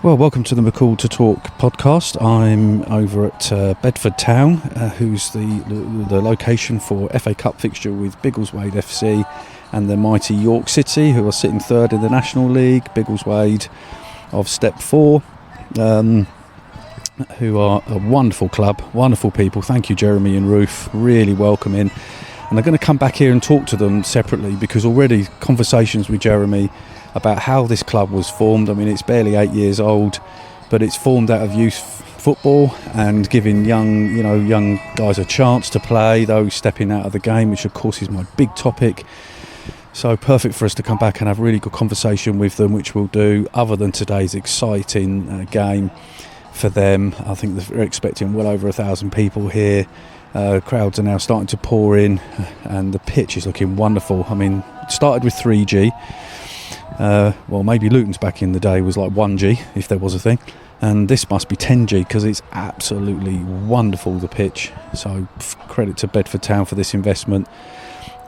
Well, welcome to the McCall to Talk podcast. I'm over at Bedford Town, who's the location for FA Cup fixture with Biggleswade FC and the mighty York City, who are sitting third in the National League. Biggleswade of Step 4, who are a wonderful club, wonderful people. Thank you, Jeremy and Ruth, really welcoming. And I'm going to come back here and talk to them separately, because already conversations with Jeremy about how this club was formed. I mean, it's barely 8 years old, but it's formed out of youth football and giving young guys a chance to play, those stepping out of the game, which of course is my big topic. So perfect for us to come back and have a really good conversation with them, which we'll do, other than today's exciting game for them. I think they're expecting well over 1,000 people here. Crowds are now starting to pour in, and the pitch is looking wonderful. I mean, it started with 3G. Well, maybe Luton's back in the day was like 1G, if there was a thing, and this must be 10G, because it's absolutely wonderful, the pitch. So credit to Bedford Town for this investment.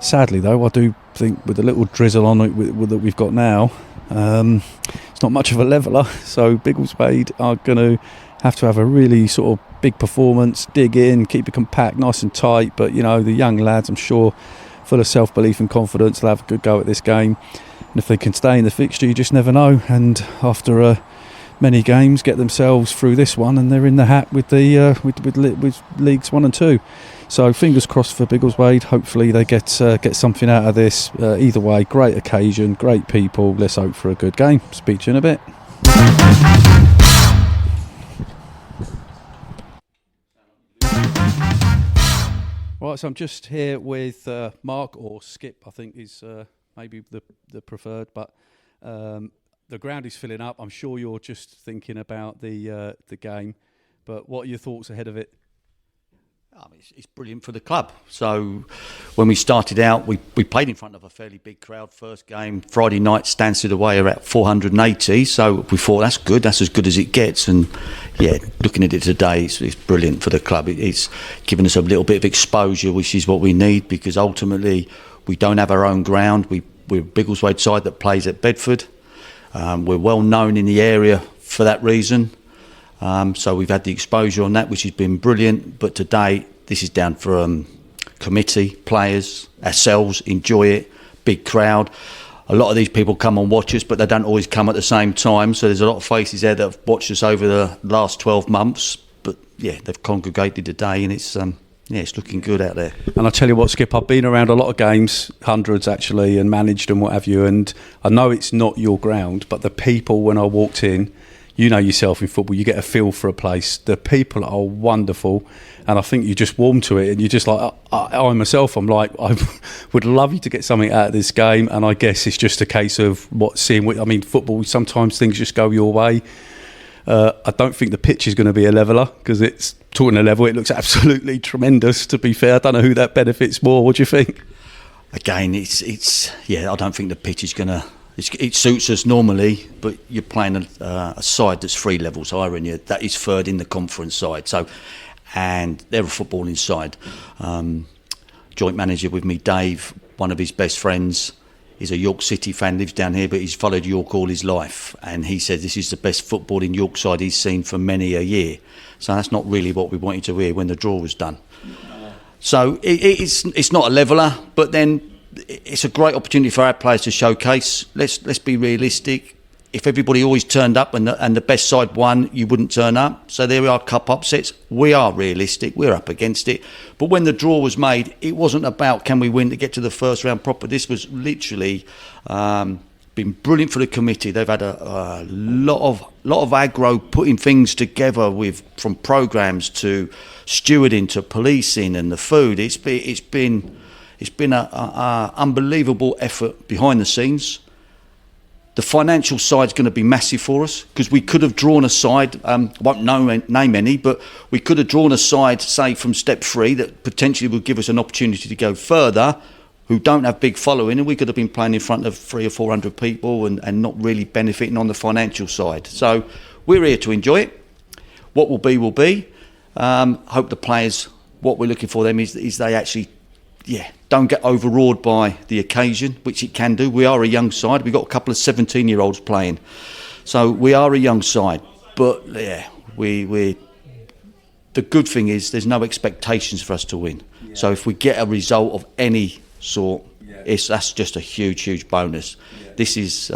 Sadly though, I do think with the little drizzle on it that we've got now, it's not much of a leveller, so Biggleswade are going to have a really sort of big performance, dig in, keep it compact, nice and tight, but the young lads, I'm sure, full of self-belief and confidence, they'll have a good go at this game. And if they can stay in the fixture, you just never know. And after many games, get themselves through this one, and they're in the hat with the with Leagues 1 and 2. So fingers crossed for Biggleswade. Hopefully they get something out of this. Either way, great occasion, great people. Let's hope for a good game. Speak to you in a bit. Right, so I'm just here with Mark, or Skip, I think is maybe the preferred, but the ground is filling up. I'm sure you're just thinking about the game, but what are your thoughts ahead of it? It's brilliant for the club. So when we started out, we played in front of a fairly big crowd. First game, Friday night, Stansted away, are at 480. So we thought, that's good, that's as good as it gets. And yeah, looking at it today, it's brilliant for the club. It's given us a little bit of exposure, which is what we need, because ultimately we don't have our own ground. We're a Biggleswade side that plays at Bedford. We're well known in the area for that reason. So we've had the exposure on that, which has been brilliant. But today, this is down for committee, players, ourselves, enjoy it, big crowd. A lot of these people come and watch us, but they don't always come at the same time. So there's a lot of faces there that have watched us over the last 12 months. But yeah, they've congregated today, and it's looking good out there. And I tell you what, Skip, I've been around a lot of games, hundreds actually, and managed and what have you. And I know it's not your ground, but the people, when I walked in, you know yourself in football, you get a feel for a place. The people are wonderful, and I think you just warm to it, and you're just like, I myself, I'm like, I would love you to get something out of this game. And I guess it's just a case of football, sometimes things just go your way. I don't think the pitch is going to be a leveller, because it's talking a level, it looks absolutely tremendous, to be fair. I don't know who that benefits more. What do you think? Again, I don't think the pitch is going to... It suits us normally, but you're playing a side that's 3 levels higher than you. That is third in the conference side. So, and they're a footballing side. Joint manager with me, Dave, one of his best friends, is a York City fan, lives down here, but he's followed York all his life. And he said this is the best footballing York side he's seen for many a year. So that's not really what we wanted to hear when the draw was done. So it's not a leveller, but then it's a great opportunity for our players to showcase. Let's be realistic. If everybody always turned up and the best side won, you wouldn't turn up. So there are cup upsets. We are realistic. We're up against it. But when the draw was made, it wasn't about can we win to get to the first round proper. This was literally been brilliant for the committee. They've had a lot of aggro, putting things together from programmes to stewarding to policing and the food. It's been an unbelievable effort behind the scenes. The financial side's going to be massive for us, because we could have drawn a side, won't name any, but we could have drawn a side, say, from step 3 that potentially would give us an opportunity to go further, who don't have big following, and we could have been playing in front of 300 or 400 people and not really benefiting on the financial side. So we're here to enjoy it. What will be, will be. Hope the players, what we're looking for them is they actually don't get overawed by the occasion, which it can do. We are a young side. We've got a couple of 17-year-olds playing. So we are a young side, but yeah, we the good thing is there's no expectations for us to win. Yeah. So if we get a result of any sort, that's just a huge bonus. Yeah. This is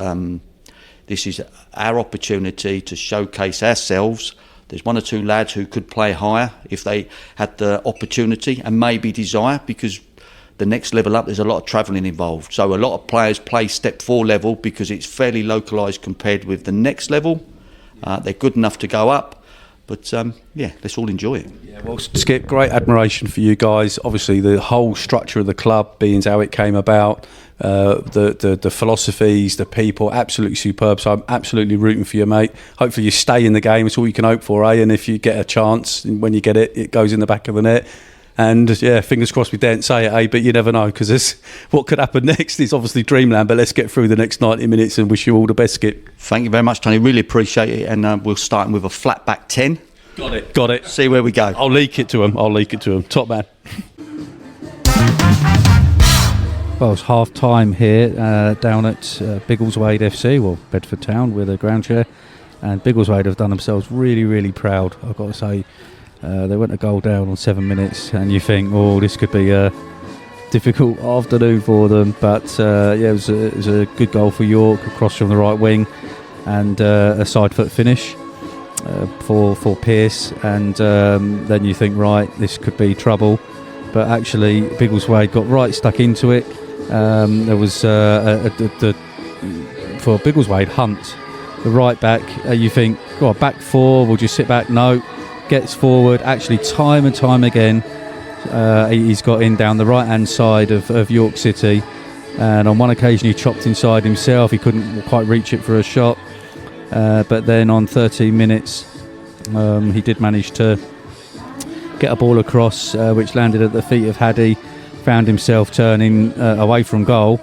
our opportunity to showcase ourselves. There's one or two lads who could play higher if they had the opportunity and maybe desire, because the next level up, there's a lot of travelling involved. So a lot of players play step 4 level because it's fairly localised compared with the next level. They're good enough to go up. But let's all enjoy it. Yeah, well, Skip, great admiration for you guys. Obviously, the whole structure of the club, being how it came about, the philosophies, the people, absolutely superb. So I'm absolutely rooting for you, mate. Hopefully you stay in the game. It's all you can hope for, eh? And if you get a chance, when you get it, it goes in the back of the net. And yeah, fingers crossed we daren't say it, eh? But you never know, because what could happen next is obviously dreamland. But let's get through the next 90 minutes and wish you all the best, Skip. Thank you very much, Tony. Really appreciate it. And we'll start with a flat back 10. Got it. See where we go. I'll leak it to him. Top man. Well, it's half time here down at Biggleswade FC, well, Bedford Town, with a ground share. And Biggleswade have done themselves really proud, I've got to say. They went a goal down on 7 minutes, and you think, oh, this could be a difficult afternoon for them. But it was a good goal for York, across from the right wing, and a side foot finish for Pearce. And then you think, right, this could be trouble. But actually, Biggleswade got right stuck into it. There was for Biggleswade, Hunt, the right back. You think, oh, back 4, we'll just sit back. No. Gets forward, actually time and time again he's got in down the right hand side of York City, and on one occasion he chopped inside himself. He couldn't quite reach it for a shot, but then on 13 minutes he did manage to get a ball across, which landed at the feet of Haddy. Found himself turning away from goal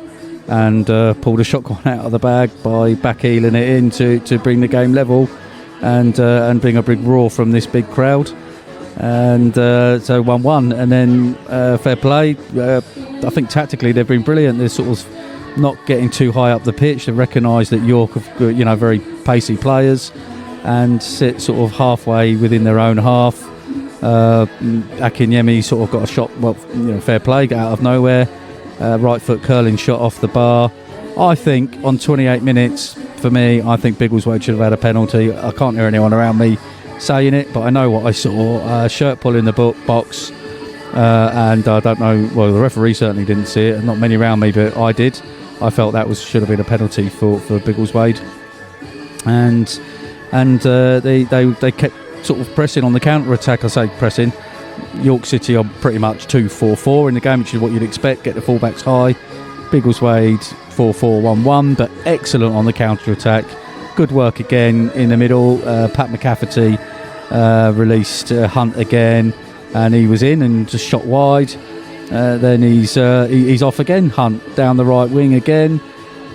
and pulled a shotgun out of the bag by back-heeling it in to bring the game level. And bring a big roar from this big crowd, and so 1-1, and then fair play. I think tactically they've been brilliant. They're sort of not getting too high up the pitch. They recognise that York have got, very pacey players, and sit sort of halfway within their own half. Akinyemi sort of got a shot, fair play, out of nowhere, right foot curling shot off the bar. I think on 28 minutes, for me, I think Biggleswade should have had a penalty. I can't hear anyone around me saying it, but I know what I saw. Shirt pull in the box, and I don't know, well, the referee certainly didn't see it, not many around me, but I did. I felt that should have been a penalty for Biggleswade. And they kept sort of pressing on the counter-attack. I say pressing. York City are pretty much 2-4-4 in the game, which is what you'd expect. Get the fullbacks high. Biggleswade 4-4-1-1, but excellent on the counter-attack. Good work again in the middle. Pat McCafferty released Hunt again, and he was in and just shot wide. Then he's off again. Hunt down the right wing again.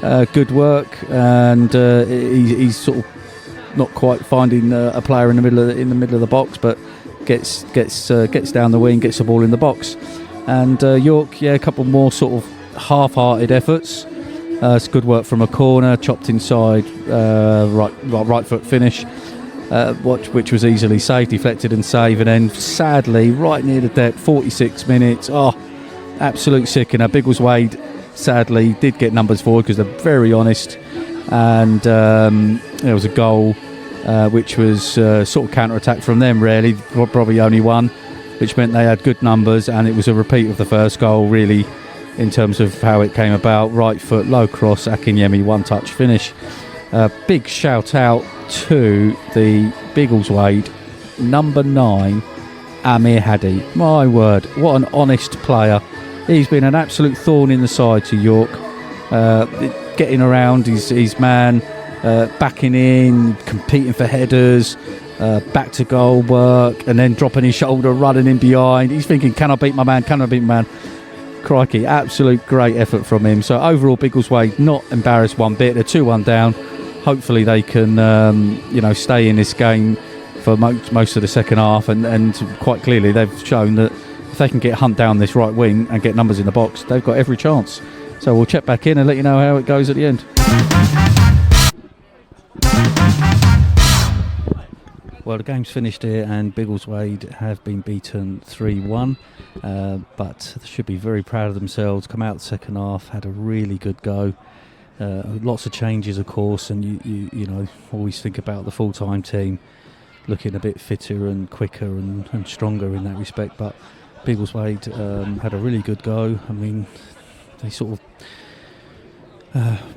Good work, and he's sort of not quite finding a player in the middle of the box, but gets down the wing, gets the ball in the box. And York, a couple more sort of half-hearted efforts. It's good work from a corner, chopped inside, right foot finish, which was easily saved, deflected and saved. And then sadly, right near the depth, 46 minutes. Oh, absolute sickener. Biggleswade sadly did get numbers forward because they're very honest, and there was a goal which was sort of counter-attack from them, really, probably only one, which meant they had good numbers, and it was a repeat of the first goal, really, in terms of how it came about. Right foot, low cross, Akinyemi, one-touch finish. Big shout out to the Biggleswade number 9, Amir Haddy. My word, what an honest player. He's been an absolute thorn in the side to York, getting around his man, backing in, competing for headers, back to goal work, and then dropping his shoulder, running in behind. He's thinking, can I beat my man? Crikey, absolute great effort from him. So overall, Biggleswade not embarrassed one bit. They're 2-1 down. Hopefully they can stay in this game for most of the second half, and quite clearly they've shown that if they can get Hunt down this right wing and get numbers in the box, they've got every chance. So we'll check back in and let you know how it goes at the end. Well, the game's finished here, and Biggleswade have been beaten 3-1, but they should be very proud of themselves. Come out the second half, had a really good go. Lots of changes, of course, and you know, always think about the full-time team looking a bit fitter and quicker and stronger in that respect. But Biggleswade had a really good go. I mean, they sort of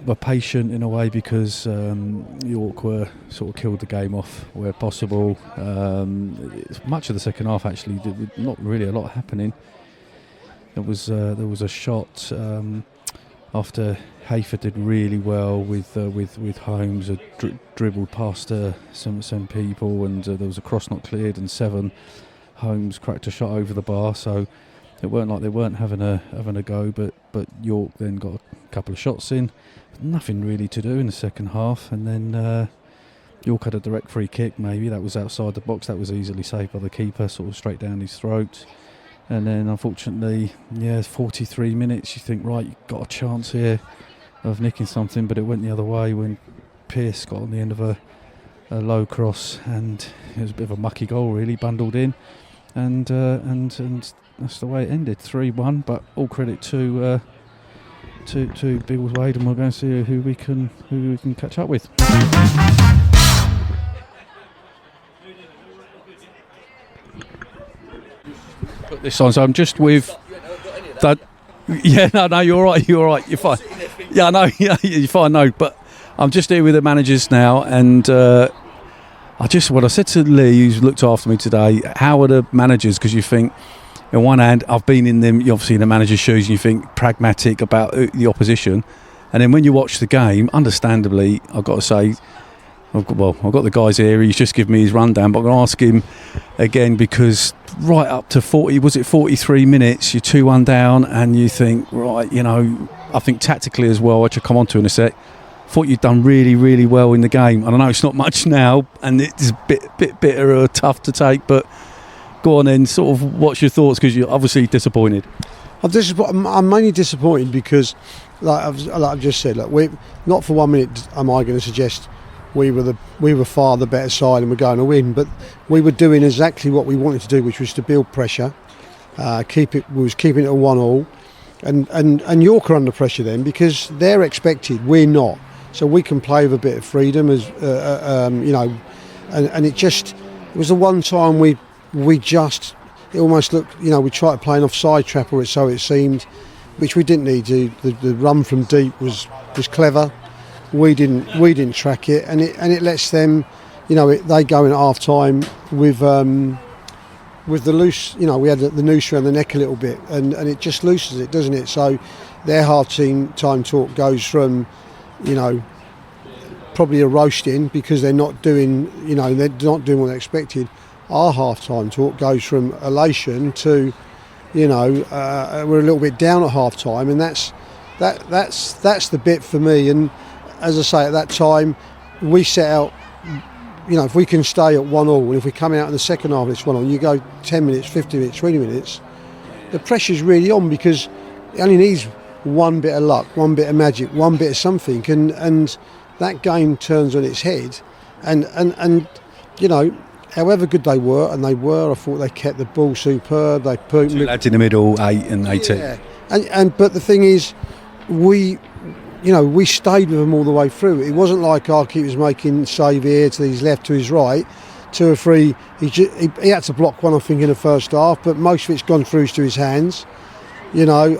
were patient in a way, because York were sort of killed the game off where possible. Much of the second half, actually, not really a lot happening. There was a shot after Hayford did really well with Holmes, dribbled past some people, and there was a cross not cleared, and Holmes cracked a shot over the bar. So it weren't like they weren't having a go, but York then got a couple of shots in. Nothing really to do in the second half, and then York had a direct free kick. Maybe that was outside the box. That was easily saved by the keeper, sort of straight down his throat. And then unfortunately, 43 minutes. You think, right, you've got a chance here of nicking something, but it went the other way when Pearce got on the end of a low cross, and it was a bit of a mucky goal, really, bundled in, and that's the way it ended, 3-1. But all credit to Biggleswade, and we're going to see who we can catch up with. Put this on. So I'm just with that. Yeah, no, you're all right. You're fine. Yeah, no, yeah, you're fine. No, but I'm just here with the managers now, and I said to Lee, who's looked after me today, how are the managers? Because you think, on one hand, I've been in them, you're obviously in the manager's shoes, and you think pragmatic about the opposition, and then when you watch the game, understandably, I've got to say, I've got the guys here. He's just given me his rundown, but I'm going to ask him again, because right up to 43 minutes, you're 2-1 down, and you think, right, you know, I think tactically as well, which I'll come on to in a sec, thought you'd done really, really well in the game. And I know it's not much now, and it's a bit bitter or tough to take, but go on then, sort of, what's your thoughts? Because you're obviously disappointed. I'm mainly disappointed because, like I've just said, look, not for 1 minute am I going to suggest we were far the better side and we're going to win, but we were doing exactly what we wanted to do, which was to build pressure, keeping it a 1-1, and York are under pressure then, because they're expected, we're not, so we can play with a bit of freedom, as you know, and it was the one time it almost looked, you know, we tried to play an offside trap, or so it seemed, which we didn't need to. The run from deep was clever. We didn't track it, and it lets them, you know, they go in at half time with the loose, you know, we had the noose around the neck a little bit, and it just loosens it, doesn't it? So their half-time talk goes from, you know, probably a roasting because they're not doing what they expected. Our half-time talk goes from elation to, you know, we're a little bit down at half-time, and that's the bit for me. And as I say, at that time, we set out, you know, if we can stay at 1-1, and if we come out in the second half, it's 1-1, you go 10 minutes, 15 minutes, 20 minutes, the pressure's really on, because it only needs one bit of luck, one bit of magic, one bit of something, and that game turns on its head. And you know, however good they were, I thought they kept the ball superb. They put two lads in the middle, 8 and 18. Yeah. But the thing is, we stayed with them all the way through. It wasn't like our keeper's making save here to his left, to his right, 2 or 3. He had to block one, I think, in the first half, but most of it's gone through to his hands. You know,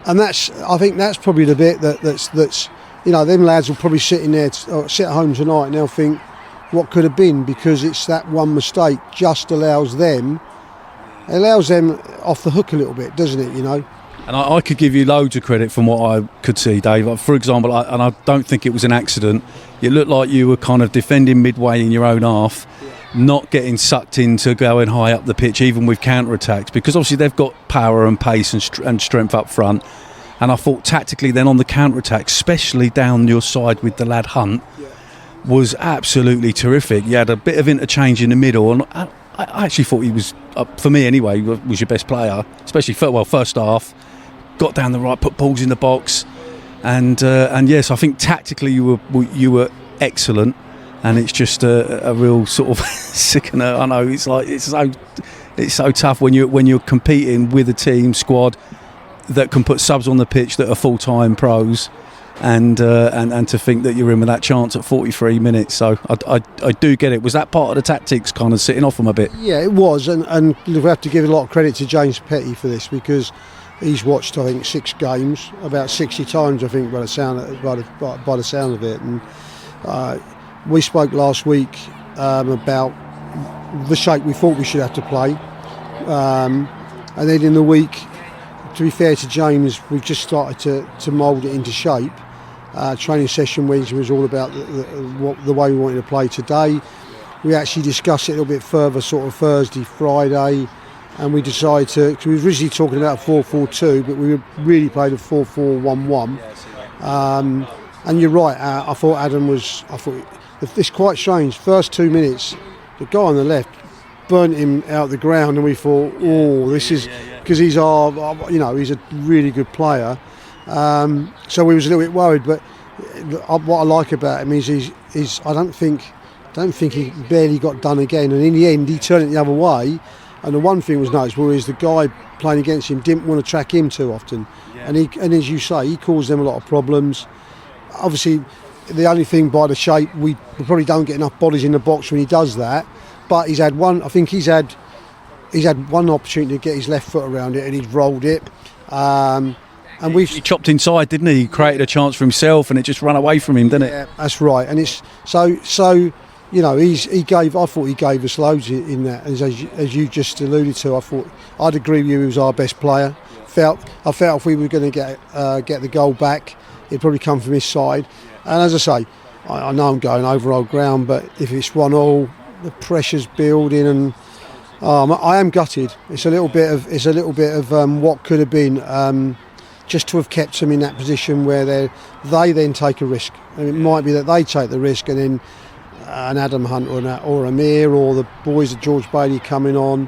and I think that's probably the bit that's you know, them lads will probably sit at home tonight, and they'll think, what could have been, because it's that one mistake just allows them off the hook a little bit, doesn't it, you know? And I could give you loads of credit from what I could see, Dave. Like, for example, I don't think it was an accident. It looked like you were kind of defending midway in your own half, not getting sucked into going high up the pitch, even with counter-attacks, because obviously they've got power and pace and strength up front. And I thought tactically then on the counter-attack, especially down your side with the lad Hunt, was absolutely terrific. You had a bit of interchange in the middle, and I actually thought he was, for me anyway, was your best player, especially first half. Got down the right, put balls in the box, and yes, I think tactically you were excellent. and it's just a real sort of sickener. I know it's so tough when you're competing with a team squad that can put subs on the pitch that are full-time pros, and to think that you're in with that chance at 43 minutes. So I do get it. Was that part of the tactics, kind of sitting off them a bit? Yeah, it was, and we have to give a lot of credit to James Petty for this, because he's watched, I think, 6 games about 60 times, I think, by the sound of it. And we spoke last week about the shape we thought we should have to play, and then in the week, to be fair to James, we've just started to mould it into shape. Training session Wednesday was all about the way we wanted to play today. We actually discussed it a little bit further sort of Thursday, Friday, and we decided to, cause we were originally talking about 4-4-2, but we really played a 4-4-1-1. And you're right, I thought it's quite strange. First 2 minutes, the guy on the left burnt him out the ground, and we thought, this is, because he's he's a really good player. So we was a little bit worried, but what I like about him is he's I don't think he barely got done again, and in the end he turned it the other way. And the one thing was noticeable is the guy playing against him didn't want to track him too often, and as you say, he caused them a lot of problems. Obviously, the only thing by the shape, we probably don't get enough bodies in the box when he does that. But he's had one. I think he's had one opportunity to get his left foot around it, and he's rolled it. And he chopped inside, didn't he? He created a chance for himself, and it just ran away from him, didn't it? Yeah, that's right. And it's so. I thought he gave us loads in that. As you just alluded to, I thought I'd agree with you. He was our best player. I felt if we were going to get the goal back, it'd probably come from his side. And as I say, I know I'm going over old ground, but if it's 1-1, the pressure's building, and I am gutted. It's a little bit of what could have been, just to have kept them in that position where they then take a risk. And it might be that they take the risk, and then an Adam Hunt or Amir or the boys at George Bailey coming on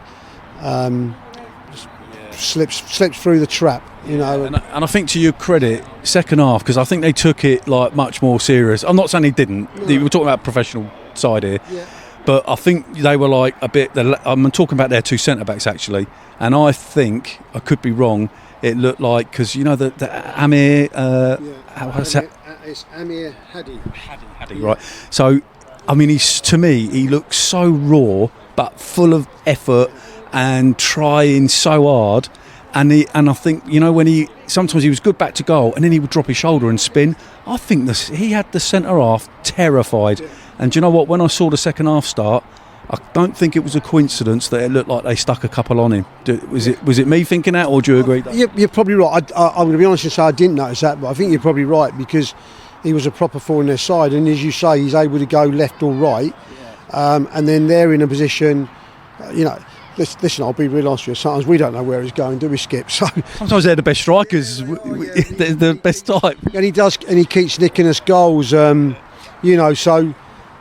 slips through the trap. And I think, to your credit, second half, because I think they took it like much more serious. I'm not saying they didn't. No. We're talking about professional side here. Yeah. But I think they were like a bit. I'm talking about their 2 centre backs actually, and I think, I could be wrong, it looked like, because the Amir. It's Amir Hadi. Hadi, right? So, I mean, he looks so raw, but full of effort and trying so hard. And I think, when sometimes he was good back to goal, and then he would drop his shoulder and spin. I think he had the centre half terrified. Yeah. And do you know what? When I saw the second half start, I don't think it was a coincidence that it looked like they stuck a couple on him. Was it me thinking that, or do you agree? You're probably right. I'm going to be honest and say I didn't notice that, but I think you're probably right, because he was a proper four in their side, and as you say, he's able to go left or right, and then they're in a position, Listen, I'll be real honest with you. Sometimes we don't know where he's going, do we, Skip? So sometimes they're the best strikers. They're the best type. And he keeps nicking us goals. So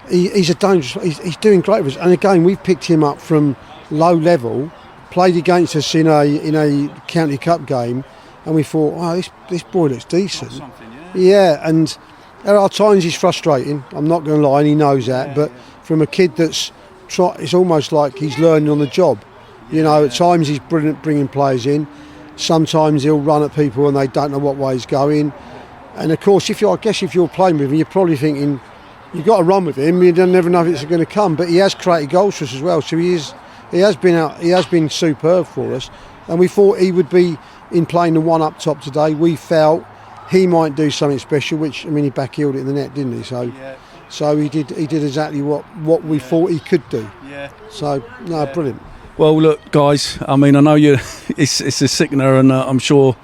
he's a dangerous. He's doing great with us. And again, we've picked him up from low level, played against us in a county cup game, and we thought, this boy looks decent. Yeah, and there are times he's frustrating. I'm not going to lie, and he knows that. But from a kid that's it's almost like he's learning on the job. At times he's brilliant bringing players in. Sometimes he'll run at people and they don't know what way he's going. And of course, if you're playing with him, you're probably thinking you've got to run with him. You don't never know if it's going to come. But he has created goals for us as well. So he has been superb for us. And we thought he would be in playing the one up top today. We felt he might do something special, which he backheeled it in the net, didn't he? So he did exactly what we thought he could do. Yeah. So brilliant. Well, look, guys. I know it's a sickener, and I'm sure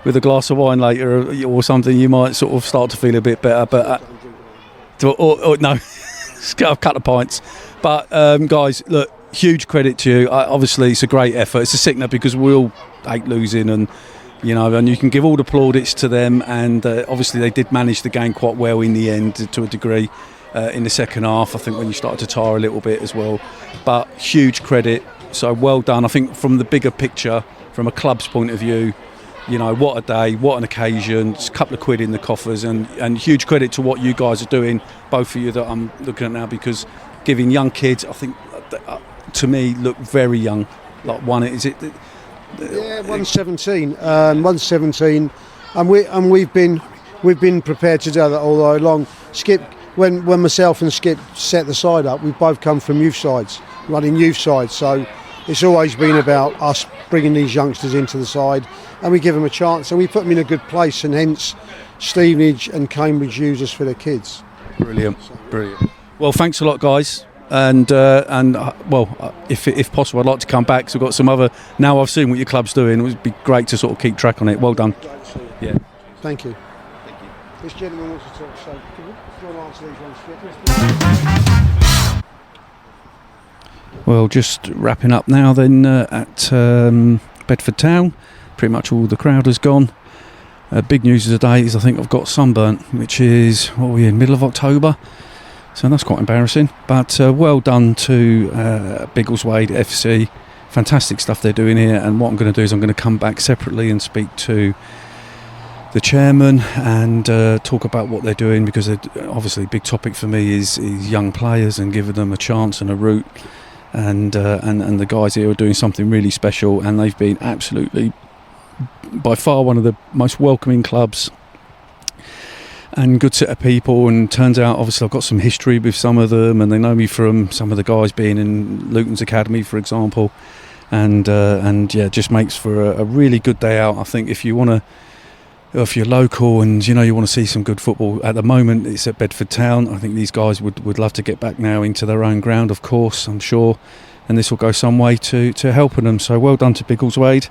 with a glass of wine later or something, you might sort of start to feel a bit better. But or no, cut the pints. But guys, look, huge credit to you. Obviously, it's a great effort. It's a sickener because we all hate losing, and you can give all the plaudits to them. And obviously, they did manage the game quite well in the end, to a degree. In the second half, I think, when you started to tire a little bit as well. But huge credit. So well done. I think from the bigger picture, from a club's point of view, You know, what a day, what an occasion. It's a couple of quid in the coffers, and huge credit to what you guys are doing, both of you that I'm looking at now, because giving young kids, I think, to me, look very young. Like one's 17, one's 17, and we've been prepared to do that all the way along. Skip, when myself and Skip set the side up, we've both come from youth sides, running youth sides, so it's always been about us bringing these youngsters into the side, and we give them a chance and we put them in a good place, and hence Stevenage and Cambridge use us for their kids. Brilliant. Well, thanks a lot, guys. And if possible, I'd like to come back. So we've got some other. Now I've seen what your club's doing. It would be great to sort of keep track on it. Well done. Yeah. Thank you. This gentleman wants to talk. So, do you want to answer these ones? Well, just wrapping up now. Then at Bedford Town, pretty much all the crowd has gone. Big news of the day is I think I've got sunburnt, which is what are we in, middle of October. So that's quite embarrassing, but well done to Biggleswade FC. Fantastic stuff they're doing here, and what I'm going to do is I'm going to come back separately and speak to the chairman and talk about what they're doing, because obviously a big topic for me is young players and giving them a chance and a route, and the guys here are doing something really special, and they've been absolutely by far one of the most welcoming clubs and good set of people. And turns out obviously I've got some history with some of them, and they know me from some of the guys being in Luton's academy, for example, and yeah, just makes for a really good day out. I think if you're local and you want to see some good football, at the moment it's at Bedford Town. I think these guys would love to get back now into their own ground, of course, I'm sure, and this will go some way to helping them. So well done to Biggleswade,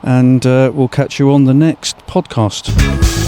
and we'll catch you on the next podcast.